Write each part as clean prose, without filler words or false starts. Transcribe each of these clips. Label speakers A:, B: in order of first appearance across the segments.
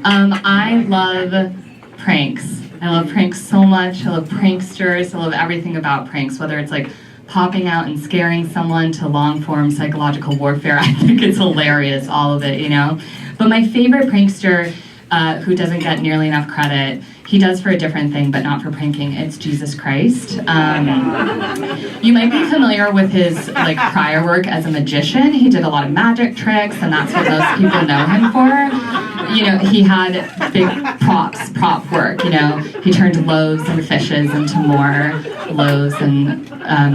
A: I love pranks. I love pranks so much. I love pranksters. I love everything about pranks, whether it's like popping out and scaring someone to long-form psychological warfare. I think it's hilarious, all of it, you know? But my favorite prankster, who doesn't get nearly enough credit, he does for a different thing, but not for pranking. It's Jesus Christ. You might be familiar with his prior work as a magician. He did a lot of magic tricks, and that's what most people know him for. You know, he had big prop work, you know. He turned loaves and fishes into more loaves, and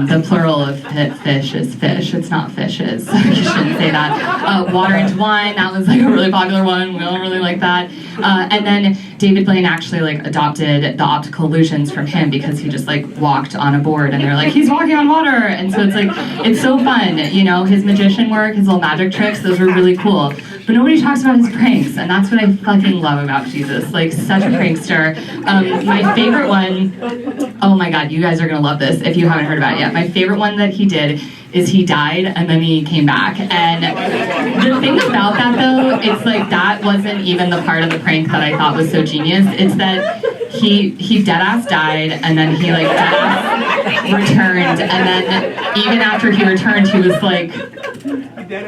A: the plural of fish is fish. It's not fishes, so you shouldn't say that. Water into wine, that was a really popular one. We all really like that. And then David Blaine actually adopted the optical illusions from him because he just walked on a board, and they're like, he's walking on water, and so it's so fun, you know. His magician work, his little magic tricks, those were really cool. But nobody talks about his pranks, and that's what I fucking love about Jesus. Such a prankster. My favorite one, oh my god, you guys are gonna love this if you haven't heard about it yet. My favorite one that he did is he died and then he came back. And the thing about that though, it's that wasn't even the part of the prank that I thought was so genius. It's that he deadass died, and then he deadass returned, and then even after he returned, he was like,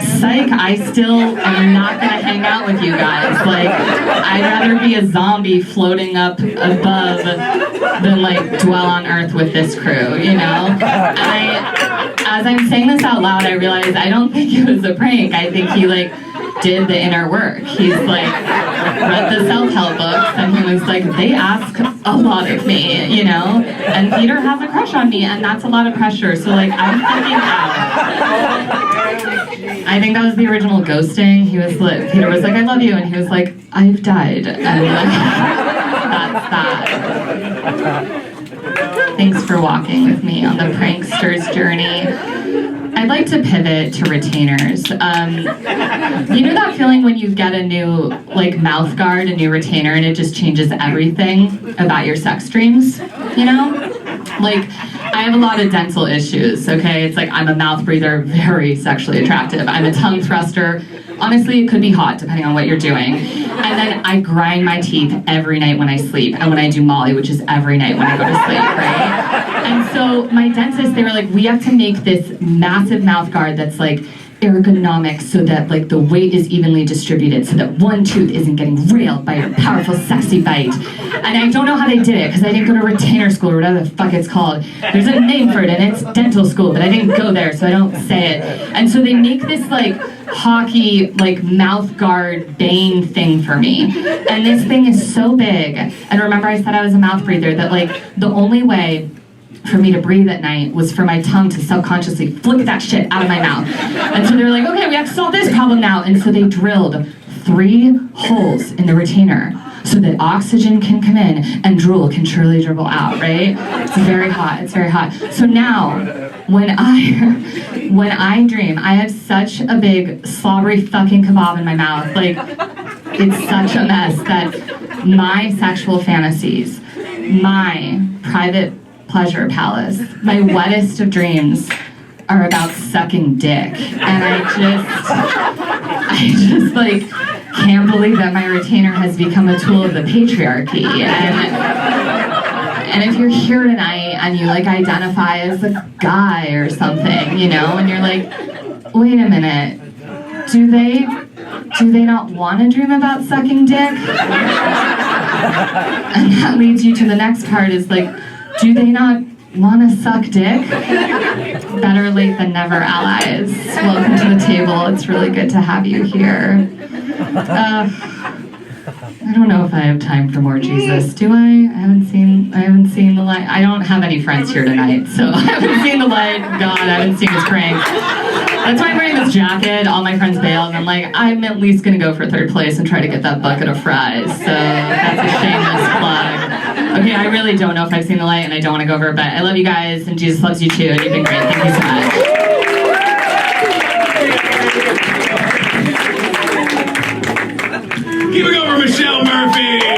A: psych, I still am not gonna hang out with you guys. I'd rather be a zombie floating up above than dwell on Earth with this crew, you know? And as I'm saying this out loud, I realize I don't think it was a prank. I think he did the inner work. He's read the self-help books, and he was they ask a lot of me, you know? And Peter has a crush on me, and that's a lot of pressure, so I'm freaking out. I think that was the original ghosting. He was Peter was I love you, and he was I've died, and that's that. Thanks for walking with me on the prankster's journey. I'd like to pivot to retainers. You know that feeling when you get a new mouth guard, a new retainer, and it just changes everything about your sex dreams, you know? I have a lot of dental issues, okay? It's I'm a mouth breather, very sexually attractive. I'm a tongue thruster. Honestly, it could be hot depending on what you're doing. And then I grind my teeth every night when I sleep, and when I do Molly, which is every night when I go to sleep, right? And so my dentist, they were we have to make this massive mouth guard that's ergonomic so that the weight is evenly distributed so that one tooth isn't getting railed by your powerful sexy bite. And I don't know how they did it because I didn't go to retainer school or whatever the fuck it's called. There's a name for it, and it's dental school, but I didn't go there, so I don't say it. And so they make this hockey mouth guard bane thing for me, and this thing is so big. And remember I said I was a mouth breather, that the only way for me to breathe at night was for my tongue to subconsciously flick that shit out of my mouth. And so they were okay, we have to solve this problem now. And so they drilled 3 holes in the retainer so that oxygen can come in and drool can surely dribble out, right? It's very hot, it's very hot. So now, when I dream, I have such a big slobbery fucking kebab in my mouth. It's such a mess that my sexual fantasies, my private pleasure palace, my wettest of dreams are about sucking dick. And I just can't believe that my retainer has become a tool of the patriarchy. And if you're here tonight and you identify as a guy or something, you know, and you're wait a minute, do they not want to dream about sucking dick? And that leads you to the next part is do they not want to suck dick? Better late than never, allies. Welcome to the table. It's really good to have you here. I don't know if I have time for more Jesus. Do I? I haven't seen the light. I don't have any friends here tonight, so I haven't seen the light. God, I haven't seen his prank. That's why I'm wearing this jacket. All my friends bailed, and I'm at least gonna go for 3rd place and try to get that bucket of fries. So that's a shameless plug. Okay, I really don't know if I've seen the light, and I don't want to go over it, but I love you guys, and Jesus loves you too, and you've been great. Thank you so much.
B: Keep it going, Michelle Murphy!